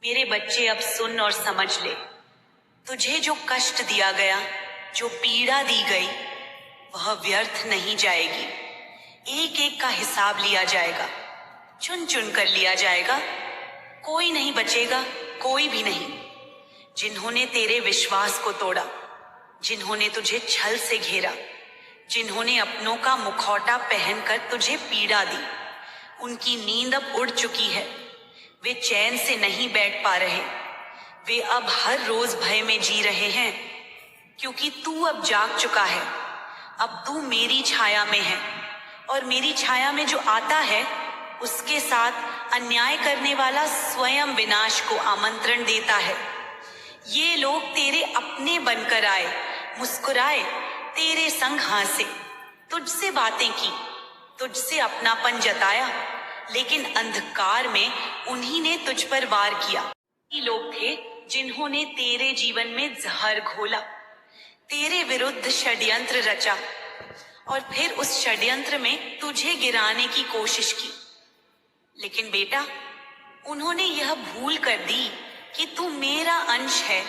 मेरे बच्चे अब सुन और समझ ले, तुझे जो कष्ट दिया गया, जो पीड़ा दी गई, वह व्यर्थ नहीं जाएगी। एक एक का हिसाब लिया जाएगा, चुन चुन कर लिया जाएगा। कोई नहीं बचेगा, कोई भी नहीं। जिन्होंने तेरे विश्वास को तोड़ा, जिन्होंने तुझे छल से घेरा, जिन्होंने अपनों का मुखौटा पहनकर तुझे पीड़ा दी, उनकी नींद अब उड़ चुकी है। वे चैन से नहीं बैठ पा रहे। वे अब हर रोज भय में जी रहे हैं, क्योंकि तू अब जाग चुका है। अब तू मेरी छाया में है, और मेरी छाया में जो आता है, उसके साथ अन्याय करने वाला स्वयं विनाश को आमंत्रण देता है। ये लोग तेरे अपने बनकर आए, मुस्कुराए, तेरे संग हंसे, तुझसे बातें की, तुझसे अपनापन जताया, लेकिन अंधकार में उन्हीं ने तुझ पर वार किया। ये लोग थे जिन्होंने तेरे जीवन में जहर घोला, तेरे विरुद्ध षड्यंत्र रचा, और फिर उस षड्यंत्र में तुझे गिराने की कोशिश की। लेकिन बेटा, उन्होंने यह भूल कर दी कि तू मेरा अंश है,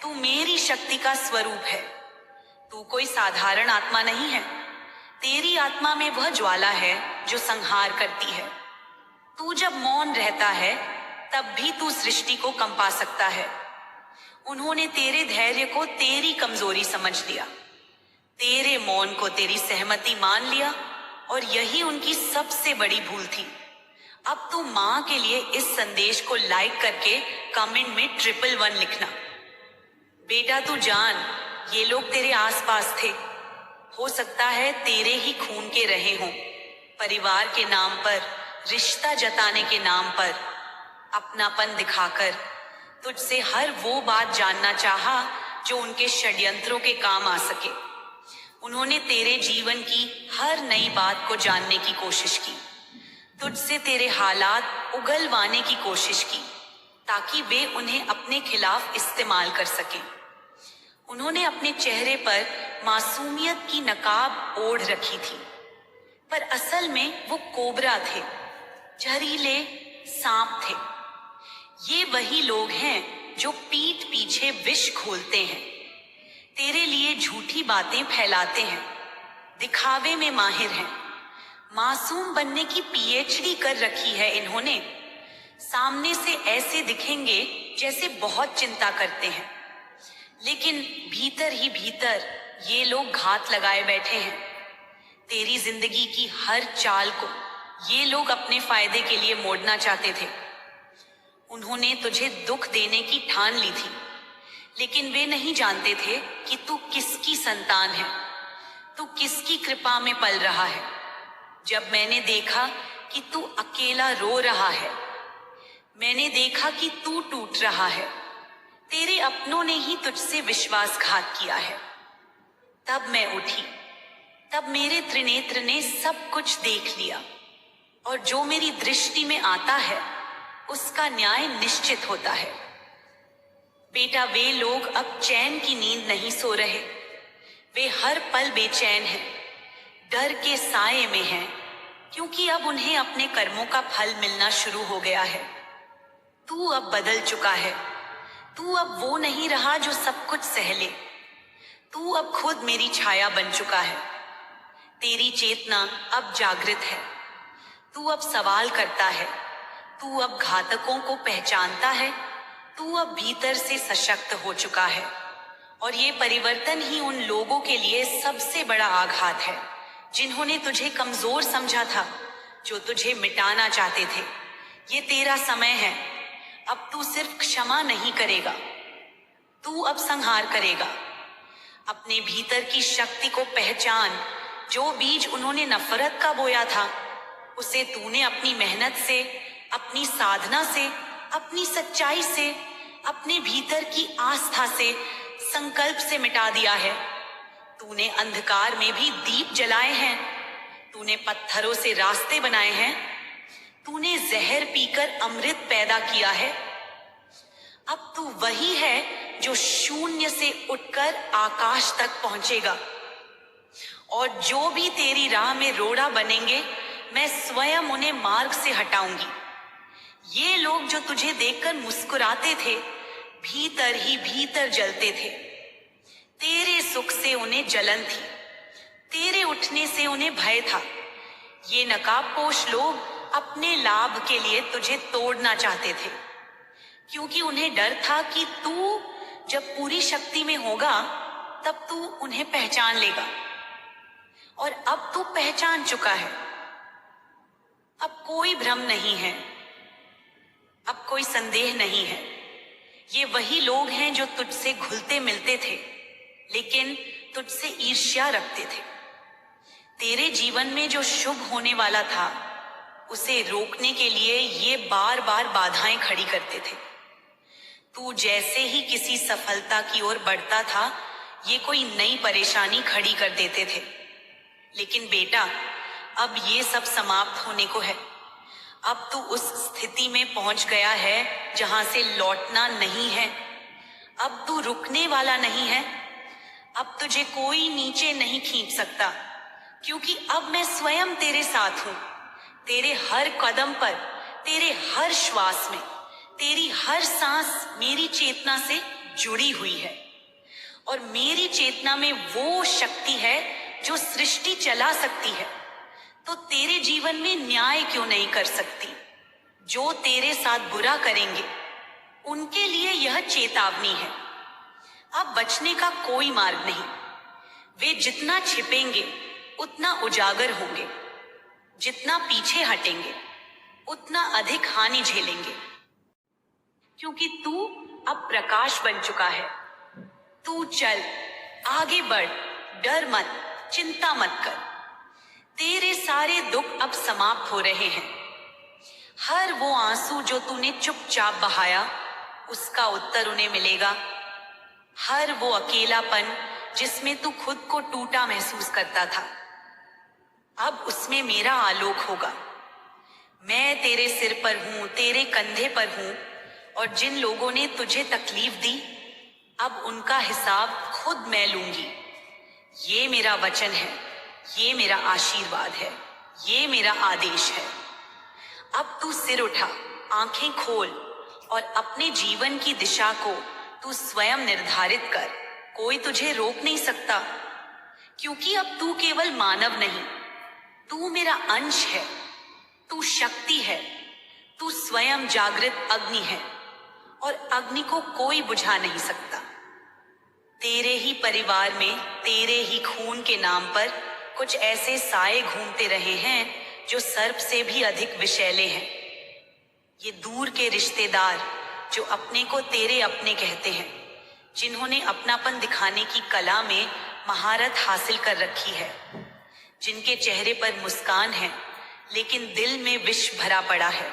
तू मेरी शक्ति का स्वरूप है। तू कोई साधारण आत्मा नहीं है। तेरी आत्मा में वह ज्वाला है जो संहार करती है। तू जब मौन रहता है, तब भी तू सृष्टि को कंपा सकता है। उन्होंने तेरे धैर्य को तेरी कमजोरी समझ लिया, तेरे मौन को तेरी सहमति मान लिया, और यही उनकी सबसे बड़ी भूल थी। अब तू मां के लिए इस संदेश को लाइक करके कमेंट में 111 लिखना। बेटा तू जान, ये लोग तेरे आसपास थे। हो सकता है तेरे ही खून के रहे हों। परिवार के नाम पर, रिश्ता जताने के नाम पर, अपनापन दिखाकर तुझसे हर वो बात जानना चाहा जो उनके षड्यंत्रों के काम आ सके। उन्होंने तेरे जीवन की हर नई बात को जानने की कोशिश की, तुझसे तेरे हालात उगलवाने की कोशिश की, ताकि वे उन्हें अपने खिलाफ इस्तेमाल कर सकें। उन्होंने अपने चेहरे पर मासूमियत की नकाब ओढ़ रखी थी, पर असल में वो कोबरा थे, जहरीले सांप थे। ये वही लोग हैं जो पीठ पीछे विष घोलते हैं, तेरे लिए झूठी बातें फैलाते हैं, दिखावे में माहिर हैं। मासूम बनने की पीएचडी कर रखी है इन्होंने। सामने से ऐसे दिखेंगे जैसे बहुत चिंता करते हैं, लेकिन भीतर ही भीतर ये लोग घात लगाए बैठे हैं। तेरी जिंदगी की हर चाल को ये लोग अपने फायदे के लिए मोड़ना चाहते थे। उन्होंने तुझे दुख देने की ठान ली थी, लेकिन वे नहीं जानते थे कि तू किसकी संतान है, तू किसकी कृपा में पल रहा है। जब मैंने देखा कि तू अकेला रो रहा है, मैंने देखा कि तू टूट रहा है, तेरे अपनों ने ही तुझसे विश्वासघात किया है, तब मैं उठी। तब मेरे त्रिनेत्र ने सब कुछ देख लिया, और जो मेरी दृष्टि में आता है उसका न्याय निश्चित होता है। बेटा, वे लोग अब चैन की नींद नहीं सो रहे। वे हर पल बेचैन हैं, डर के साए में हैं, क्योंकि अब उन्हें अपने कर्मों का फल मिलना शुरू हो गया है। तू अब बदल चुका है। तू अब वो नहीं रहा जो सब कुछ सह ले। तू अब खुद मेरी छाया बन चुका है। तेरी चेतना अब जागृत है। तू अब सवाल करता है। तू अब घातकों को पहचानता है। तू अब भीतर से सशक्त हो चुका है, और ये परिवर्तन ही उन लोगों के लिए सबसे बड़ा आघात है जिन्होंने तुझे कमजोर समझा था, जो तुझे मिटाना चाहते थे। ये तेरा समय है। अब तू सिर्फ क्षमा नहीं करेगा, तू अब संहार करेगा। अपने भीतर की शक्ति को पहचान। जो बीज उन्होंने नफरत का बोया था, उसे तूने अपनी मेहनत से, अपनी साधना से, अपनी सच्चाई से, अपने भीतर की आस्था से, संकल्प से मिटा दिया है। तूने अंधकार में भी दीप जलाए हैं। तूने पत्थरों से रास्ते बनाए हैं। तूने जहर पीकर अमृत पैदा किया है। अब तू वही है जो शून्य से उठकर आकाश तक पहुंचेगा, और जो भी तेरी राह में रोड़ा बनेंगे, मैं स्वयं उन्हें मार्ग से हटाऊंगी। ये लोग जो तुझे देखकर मुस्कुराते थे, भीतर ही भीतर जलते थे। तेरे सुख से उन्हें जलन थी, तेरे उठने से उन्हें भय था। ये नकाबपोश लोग अपने लाभ के लिए तुझे तोड़ना चाहते थे, क्योंकि उन्हें डर था कि तू जब पूरी शक्ति में होगा तब तू उन्हें पहचान लेगा। और अब तू पहचान चुका है। अब कोई भ्रम नहीं है, अब कोई संदेह नहीं है। ये वही लोग हैं जो तुझसे घुलते मिलते थे, लेकिन तुझसे ईर्ष्या रखते थे। तेरे जीवन में जो शुभ होने वाला था, उसे रोकने के लिए ये बार बार बाधाएं खड़ी करते थे। तू जैसे ही किसी सफलता की ओर बढ़ता था, ये कोई नई परेशानी खड़ी कर देते थे। लेकिन बेटा, अब ये सब समाप्त होने को है। अब तू उस स्थिति में पहुंच गया है जहां से लौटना नहीं है। अब तू रुकने वाला नहीं है। अब तुझे कोई नीचे नहीं खींच सकता, क्योंकि अब मैं स्वयं तेरे साथ हूं। तेरे हर कदम पर, तेरे हर श्वास में, तेरी हर सांस मेरी चेतना से जुड़ी हुई है। और मेरी चेतना में वो शक्ति है जो सृष्टि चला सकती है। तो तेरे जीवन में न्याय क्यों नहीं कर सकती? जो तेरे साथ बुरा करेंगे, उनके लिए यह चेतावनी है। अब बचने का कोई मार्ग नहीं। वे जितना छिपेंगे उतना उजागर होंगे, जितना पीछे हटेंगे उतना अधिक हानि झेलेंगे। क्योंकि तू अब प्रकाश बन चुका है। तू चल, आगे बढ़, डर मत, चिंता मत कर। तेरे सारे दुख अब समाप्त हो रहे हैं। हर वो आंसू जो तूने चुपचाप बहाया, उसका उत्तर उन्हें मिलेगा। हर वो अकेलापन जिसमें तू खुद को टूटा महसूस करता था, अब उसमें मेरा आलोक होगा। मैं तेरे सिर पर हूं, तेरे कंधे पर हूं, और जिन लोगों ने तुझे तकलीफ दी, अब उनका हिसाब खुद मैं लूंगी। ये मेरा वचन है, ये मेरा आशीर्वाद है, ये मेरा आदेश है। अब तू सिर उठा, आंखें खोल, और अपने जीवन की दिशा को तू स्वयं निर्धारित कर। कोई तुझे रोक नहीं सकता, क्योंकि अब तू केवल मानव नहीं, तू मेरा अंश है, तू शक्ति है, तू स्वयं जागृत अग्नि है, और अग्नि को कोई बुझा नहीं सकता। तेरे ही परिवार में, तेरे ही खून के नाम पर कुछ ऐसे साए घूमते रहे हैं जो सर्प से भी अधिक विषैले हैं। ये दूर के रिश्तेदार जो अपने को तेरे अपने कहते हैं, जिन्होंने अपनापन दिखाने की कला में महारत हासिल कर रखी है, जिनके चेहरे पर मुस्कान है लेकिन दिल में विष भरा पड़ा है।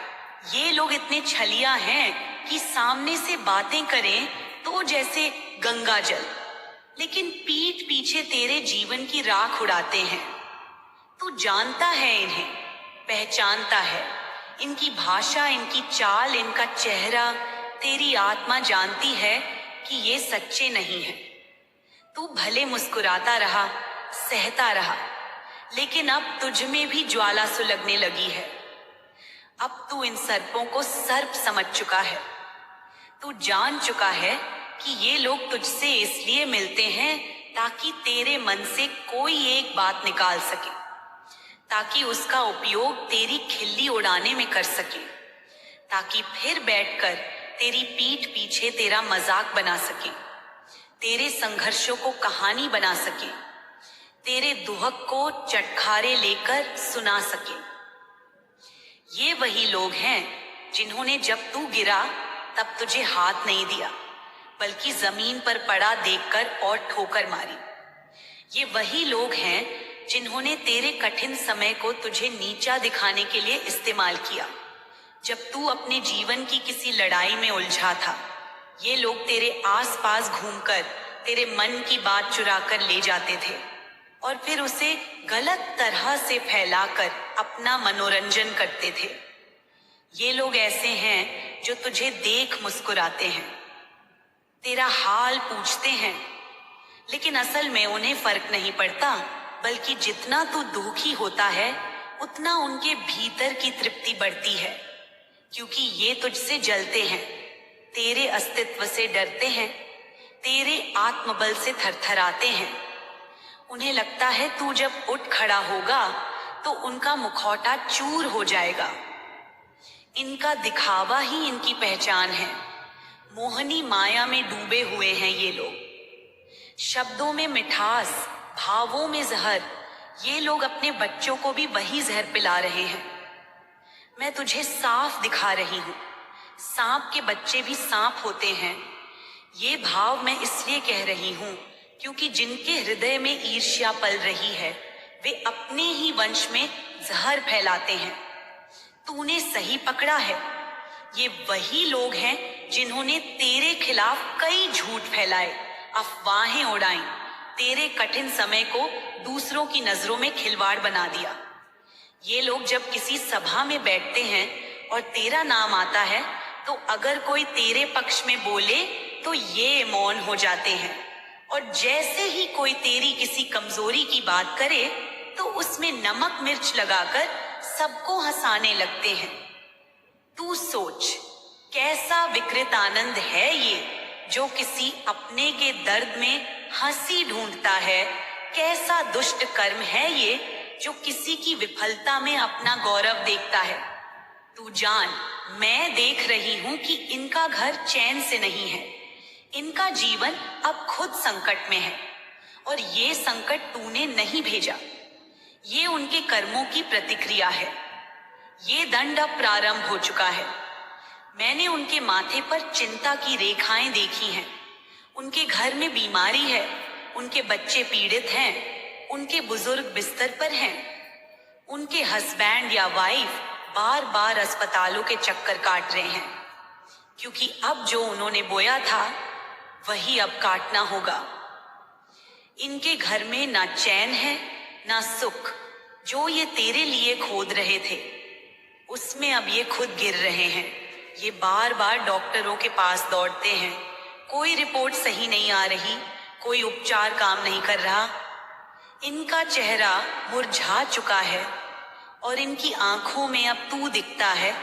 ये लोग इतने छलिया हैं कि सामने से बातें करें तो जैसे गंगा जल, लेकिन पीठ पीछे तेरे जीवन की राख उड़ाते हैं। तू जानता है इन्हें, पहचानता है। इनकी भाषा, इनकी चाल, इनका चेहरा, तेरी आत्मा जानती है कि ये सच्चे नहीं हैं। तू भले मुस्कुराता रहा, सहता रहा, लेकिन अब तुझ में भी ज्वाला सुलगने लगी है। अब तू इन सर्पों को सर्प समझ चुका है। तू जान चुका है कि ये लोग तुझसे इसलिए मिलते हैं ताकि तेरे मन से कोई एक बात निकाल सके, ताकि उसका उपयोग तेरी खिल्ली उड़ाने में कर सके, ताकि फिर बैठकर तेरी पीठ पीछे तेरा मजाक बना सके, तेरे संघर्षों को कहानी बना सके, तेरे दुहक को चटखारे लेकर सुना सके। ये वही लोग हैं जिन्होंने जब तू गिरा तब तुझे हाथ नहीं दिया, बल्कि जमीन पर पड़ा देखकर और ठोकर मारी। ये वही लोग हैं जिन्होंने तेरे कठिन समय को तुझे नीचा दिखाने के लिए इस्तेमाल किया, जब तू अपने जीवन की किसी लड़ाई में उलझा था। ये लोग तेरे आसपास घूमकर तेरे मन की बात चुरा कर ले जाते थे और फिर उसे गलत तरह से फैलाकर अपना मनोरंजन करते थे। ये लोग ऐसे हैं जो तुझे देख मुस्कुराते हैं, तेरा हाल पूछते हैं, लेकिन असल में उन्हें फर्क नहीं पड़ता, बल्कि जितना तू दुखी होता है उतना उनके भीतर की तृप्ति बढ़ती है। क्योंकि ये तुझसे जलते हैं, तेरे अस्तित्व से डरते हैं, तेरे आत्मबल से थरथराते हैं। उन्हें लगता है तू जब उठ खड़ा होगा तो उनका मुखौटा चूर हो जाएगा। इनका दिखावा ही इनकी पहचान है। मोहनी माया में डूबे हुए हैं ये लोग। शब्दों में मिठास, भावों में जहर। ये लोग अपने बच्चों को भी वही जहर पिला रहे हैं। मैं तुझे साफ दिखा रही हूं, सांप के बच्चे भी सांप होते हैं। ये भाव मैं इसलिए कह रही हूं क्योंकि जिनके हृदय में ईर्ष्या पल रही है वे अपने ही वंश में जहर फैलाते हैं। तूने सही पकड़ा है। ये वही लोग हैं जिन्होंने तेरे खिलाफ कई झूठ फैलाए, अफवाहें उड़ाई, तेरे कठिन समय को दूसरों की नजरों में खिलवाड़ बना दिया। ये लोग जब किसी सभा में बैठते हैं और तेरा नाम आता है तो अगर कोई तेरे पक्ष में बोले तो ये मौन हो जाते हैं, और जैसे ही कोई तेरी किसी कमजोरी की बात करे तो उसमें नमक मिर्च लगाकर सबको हंसाने लगते हैं। तू सोच, कैसा विकृत आनंद है ये जो किसी अपने के दर्द में हंसी ढूंढता है। कैसा दुष्ट कर्म है ये जो किसी की विफलता में अपना गौरव देखता है। तू जान, मैं देख रही हूं कि इनका घर चैन से नहीं है। इनका जीवन अब खुद संकट में है, और ये संकट तूने नहीं भेजा। ये उनके कर्मों की प्रतिक्रिया है। ये दंड अब प्रारंभ हो चुका है। मैंने उनके माथे पर चिंता की रेखाएं देखी हैं। उनके घर में बीमारी है, उनके बच्चे पीड़ित हैं, उनके बुजुर्ग बिस्तर पर हैं, उनके हस्बैंड या वाइफ बार बार अस्पतालों के चक्कर काट रहे हैं, क्योंकि अब जो उन्होंने बोया था वही अब काटना होगा। इनके घर में ना चैन है ना सुख। जो ये तेरे लिए खोद रहे थे उसमें अब ये खुद गिर रहे हैं। ये बार बार डॉक्टरों के पास दौड़ते हैं, कोई रिपोर्ट सही नहीं आ रही, कोई उपचार काम नहीं कर रहा। इनका चेहरा मुरझा चुका है और इनकी आंखों में अब तू दिखता है,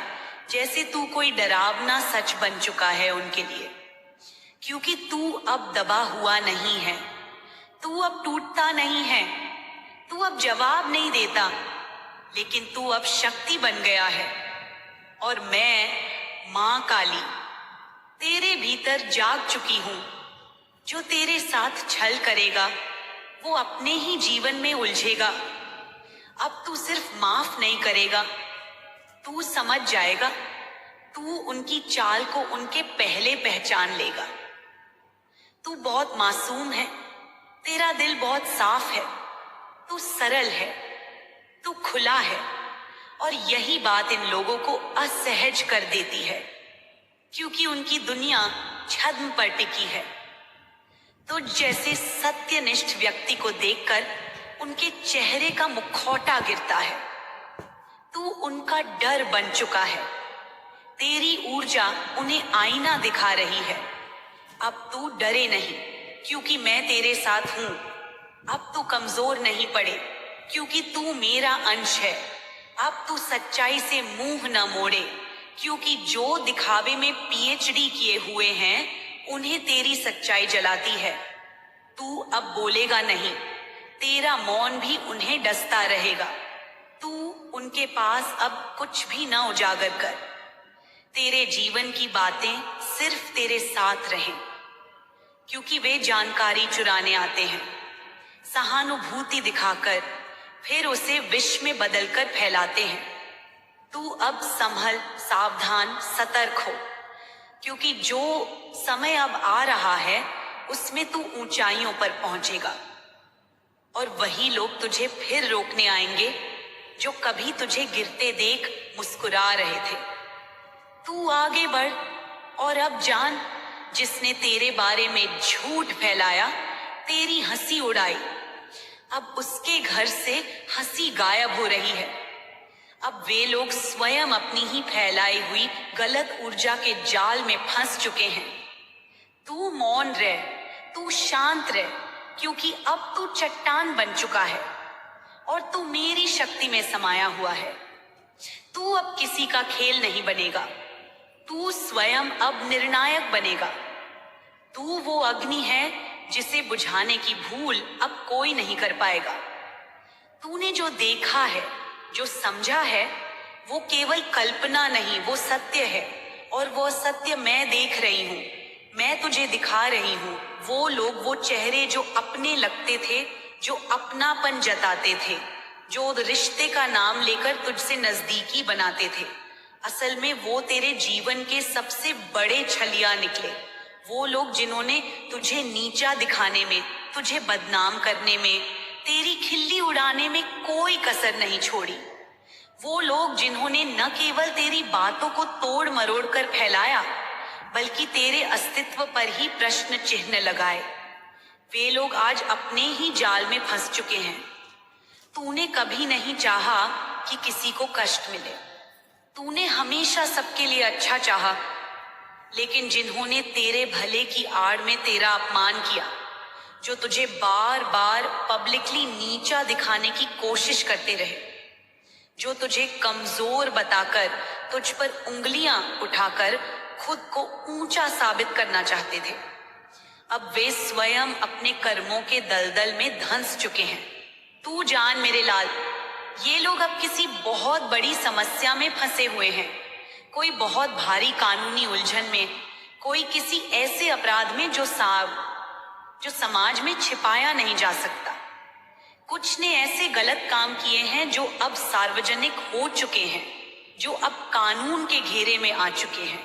जैसे तू कोई डरावना सच बन चुका है उनके लिए। क्योंकि तू अब दबा हुआ नहीं है, तू अब टूटता नहीं है, तू अब जवाब नहीं देता, लेकिन तू अब शक्ति बन गया है। और मैं मां काली तेरे भीतर जाग चुकी हूं। जो तेरे साथ छल करेगा वो अपने ही जीवन में उलझेगा। अब तू सिर्फ माफ नहीं करेगा, तू समझ जाएगा। तू उनकी चाल को उनके पहले पहचान लेगा। तू बहुत मासूम है, तेरा दिल बहुत साफ है, तू सरल है, तू खुला है, और यही बात इन लोगों को असहज कर देती है, क्योंकि उनकी दुनिया छद्म पर टिकी है। तो जैसे सत्यनिष्ठ व्यक्ति को देखकर उनके चेहरे का मुखौटा गिरता है। तू उनका डर बन चुका है। तेरी ऊर्जा उन्हें आईना दिखा रही है। अब तू डरे नहीं, क्योंकि मैं तेरे साथ हूं। अब तू कमजोर नहीं पड़े, क्योंकि तू मेरा अंश है। अब तू सच्चाई से मुंह न मोड़े, क्योंकि जो दिखावे में पीएचडी किए हुए हैं उन्हें तेरी सच्चाई जलाती है। तू अब बोलेगा नहीं, तेरा मौन भी उन्हें डसता रहेगा। तू उनके पास अब कुछ भी न उजागर कर। तेरे जीवन की बातें सिर्फ तेरे साथ रहें, क्योंकि वे जानकारी चुराने आते हैं, सहानुभूति दिखाकर फिर उसे विष में बदलकर फैलाते हैं। तू अब संभल, सावधान, सतर्क हो, क्योंकि जो समय अब आ रहा है उसमें तू ऊंचाइयों पर पहुंचेगा, और वही लोग तुझे फिर रोकने आएंगे जो कभी तुझे गिरते देख मुस्कुरा रहे थे। तू आगे बढ़, और अब जान, जिसने तेरे बारे में झूठ फैलाया, तेरी हंसी उड़ाई, अब उसके घर से हंसी गायब हो रही है। अब वे लोग स्वयं अपनी ही फैलाई हुई गलत ऊर्जा के जाल में फंस चुके हैं। तू मौन रह, तू शांत रह, क्योंकि अब तू चट्टान बन चुका है और तू मेरी शक्ति में समाया हुआ है। तू अब किसी का खेल नहीं बनेगा। तू स्वयं अब निर्णायक बनेगा। तू वो अग्नि है जिसे बुझाने की भूल अब कोई नहीं कर पाएगा। तूने जो देखा है, जो समझा है, वो केवल कल्पना नहीं, वो सत्य है। और वो सत्य मैं देख रही हूँ, मैं तुझे दिखा रही हूँ। वो लोग, वो चेहरे जो अपने लगते थे, जो अपनापन जताते थे, जो रिश्ते का नाम लेकर तुझसे नजदीकी बनाते थे, असल में वो तेरे जीवन के सबसे बड़े छलिया निकले। वो लोग जिन्होंने तुझे नीचा दिखाने में, तुझे बदनाम करने में, तेरी खिल्ली उड़ाने में कोई कसर नहीं छोड़ी। वो लोग जिन्होंने न केवल तेरी बातों को तोड़ मरोड़ कर फैलाया, बल्कि तेरे अस्तित्व पर ही प्रश्न चिन्ह लगाए, वे लोग आज अपने ही जाल में फंस चुके हैं। तूने कभी नहीं चाहा कि किसी को कष्ट मिले। तूने हमेशा सबके लिए अच्छा चाहा, लेकिन जिन्होंने तेरे भले की आड़ में तेरा अपमान किया, जो तुझे बार बार पब्लिकली नीचा दिखाने की कोशिश करते रहे, जो तुझे कमजोर बताकर, तुझ पर उंगलियां उठाकर खुद को ऊंचा साबित करना चाहते थे, अब वे स्वयं अपने कर्मों के दलदल में धंस चुके हैं। तू जान मेरे लाल, ये लोग अब किसी बहुत बड़ी समस्या में फंसे हुए हैं। कोई बहुत भारी कानूनी उलझन में, कोई किसी ऐसे अपराध में जो समाज में छिपाया नहीं जा सकता। कुछ ने ऐसे गलत काम किए हैं जो अब सार्वजनिक हो चुके हैं, जो अब कानून के घेरे में आ चुके हैं।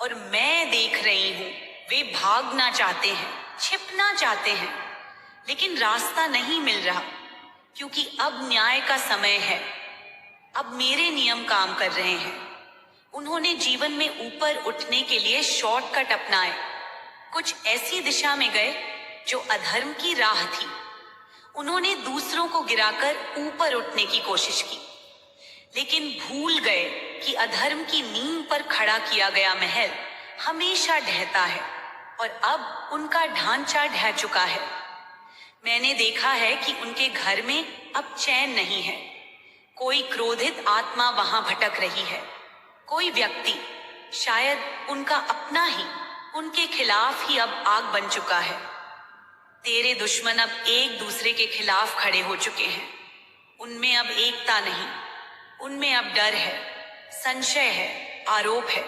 और मैं देख रही हूं, वे भागना चाहते हैं, छिपना चाहते हैं, लेकिन रास्ता नहीं मिल रहा, क्योंकि अब न्याय का समय है। अब मेरे नियम काम कर रहे हैं। उन्होंने जीवन में ऊपर उठने के लिए शॉर्टकट अपनाए, कुछ ऐसी दिशा में गए जो अधर्म की राह थी। उन्होंने दूसरों को गिराकर ऊपर उठने की कोशिश की, लेकिन भूल गए कि अधर्म की नींव पर खड़ा किया गया महल हमेशा ढहता है, और अब उनका ढांचा ढह चुका है। मैंने देखा है कि उनके घर में अब चैन नहीं है। कोई क्रोधित आत्मा वहां भटक रही है। कोई व्यक्ति, शायद उनका अपना ही, उनके खिलाफ ही अब आग बन चुका है। तेरे दुश्मन अब एक दूसरे के खिलाफ खड़े हो चुके हैं। उनमें अब एकता नहीं, उनमें अब डर है, संशय है, आरोप है,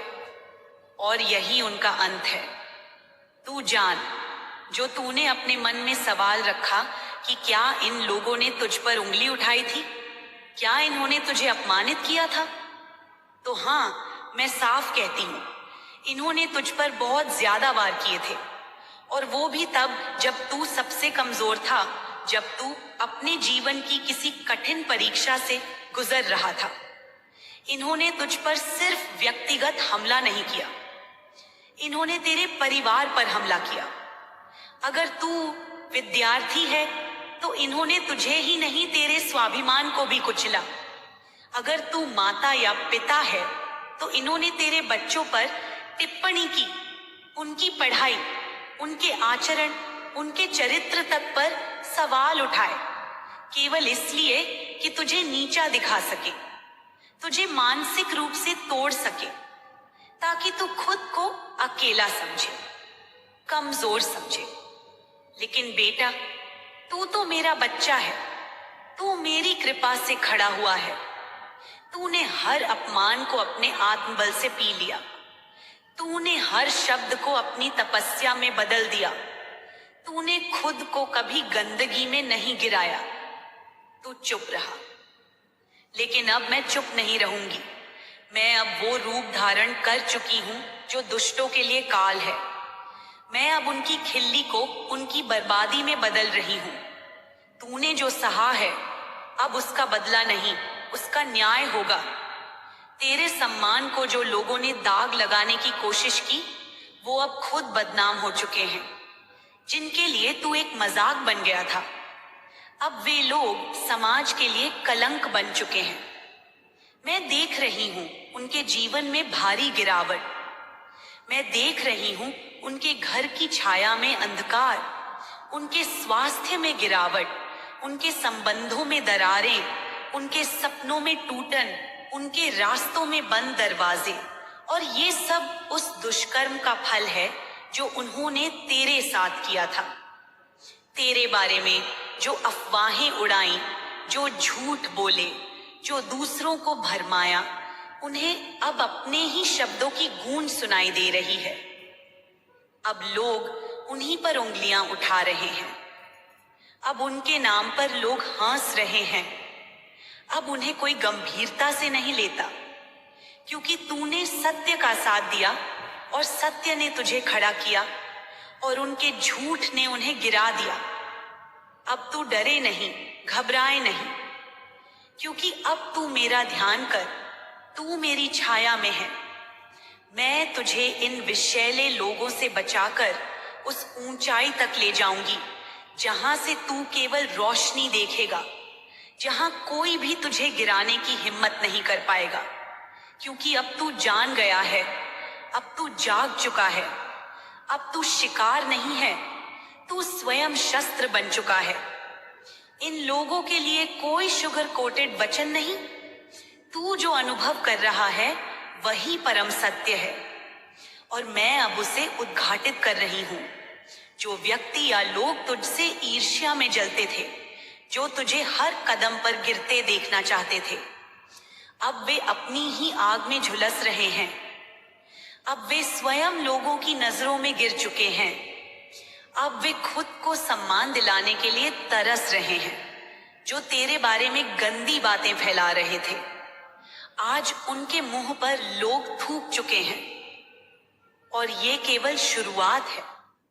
और यही उनका अंत है। तू जान, जो तूने अपने मन में सवाल रखा कि क्या इन लोगों ने तुझ पर उंगली उठाई थी, क्या इन्होंने तुझे अपमानित किया था, तो हाँ, मैं साफ कहती हूं, इन्होंने तुझ पर बहुत ज्यादा वार किए थे, और वो भी तब जब तू सबसे कमजोर था, जब तू अपने जीवन की किसी कठिन परीक्षा से गुजर रहा था। इन्होंने तुझ पर सिर्फ व्यक्तिगत हमला नहीं किया, इन्होंने तेरे परिवार पर हमला किया। अगर तू विद्यार्थी है तो इन्होंने तुझे ही नहीं, तेरे स्वाभिमान को भी कुचला। अगर तू माता या पिता है तो इन्होंने तेरे बच्चों पर टिप्पणी की, उनकी पढ़ाई, उनके आचरण, उनके चरित्र तक पर सवाल उठाए, केवल इसलिए कि तुझे नीचा दिखा सके, तुझे मानसिक रूप से तोड़ सके, ताकि तू खुद को अकेला समझे, कमजोर समझे। लेकिन बेटा, तू तो मेरा बच्चा है, तू मेरी कृपा से खड़ा हुआ है। तूने हर अपमान को अपने आत्मबल से पी लिया, तूने हर शब्द को अपनी तपस्या में बदल दिया, तूने खुद को कभी गंदगी में नहीं गिराया। तू चुप रहा, लेकिन अब मैं चुप नहीं रहूंगी। मैं अब वो रूप धारण कर चुकी हूं जो दुष्टों के लिए काल है। मैं अब उनकी खिल्ली को उनकी बर्बादी में बदल रही हूं। तूने जो सहा है, अब उसका बदला नहीं, उसका न्याय होगा। तेरे सम्मान को जो लोगों ने दाग लगाने की कोशिश की, वो अब खुद बदनाम हो चुके हैं। जिनके लिए तू एक मजाक बन गया था, अब वे लोग समाज के लिए कलंक बन चुके हैं। मैं देख रही हूं उनके जीवन में भारी गिरावट। मैं देख रही हूं उनके घर की छाया में अंधकार, उनके स्वास्थ्य में गिरावट, उनके संबंधों में दरारें, उनके सपनों में टूटन, उनके रास्तों में बंद दरवाजे, और ये सब उस दुष्कर्म का फल है जो उन्होंने तेरे साथ किया था। तेरे बारे में जो अफवाहें उड़ाई, जो झूठ बोले, जो दूसरों को भरमाया, उन्हें अब अपने ही शब्दों की गूंज सुनाई दे रही है। अब लोग उन्हीं पर उंगलियां उठा रहे हैं। अब उनके नाम पर लोग हंस रहे हैं। अब उन्हें कोई गंभीरता से नहीं लेता, क्योंकि तूने सत्य का साथ दिया और सत्य ने तुझे खड़ा किया और उनके झूठ ने उन्हें गिरा दिया। अब तू डरे नहीं, घबराए नहीं, क्योंकि अब तू मेरा ध्यान कर, तू मेरी छाया में है। मैं तुझे इन विषैले लोगों से बचाकर उस ऊंचाई तक ले जाऊंगी जहां से तू केवल रोशनी देखेगा, जहां कोई भी तुझे गिराने की हिम्मत नहीं कर पाएगा, क्योंकि अब तू जान गया है, अब तू जाग चुका है। अब तू शिकार नहीं है, तू स्वयं शस्त्र बन चुका है। इन लोगों के लिए कोई शुगर कोटेड वचन नहीं। तू जो अनुभव कर रहा है वही परम सत्य है, और मैं अब उसे उद्घाटित कर रही हूं। जो व्यक्ति या लोग तुझसे ईर्ष्या में जलते थे, जो तुझे हर कदम पर गिरते देखना चाहते थे, अब वे अपनी ही आग में झुलस रहे हैं। अब वे स्वयं लोगों की नजरों में गिर चुके हैं। अब वे खुद को सम्मान दिलाने के लिए तरस रहे हैं। जो तेरे बारे में गंदी बातें फैला रहे थे, आज उनके मुंह पर लोग थूक चुके हैं, और ये केवल शुरुआत है।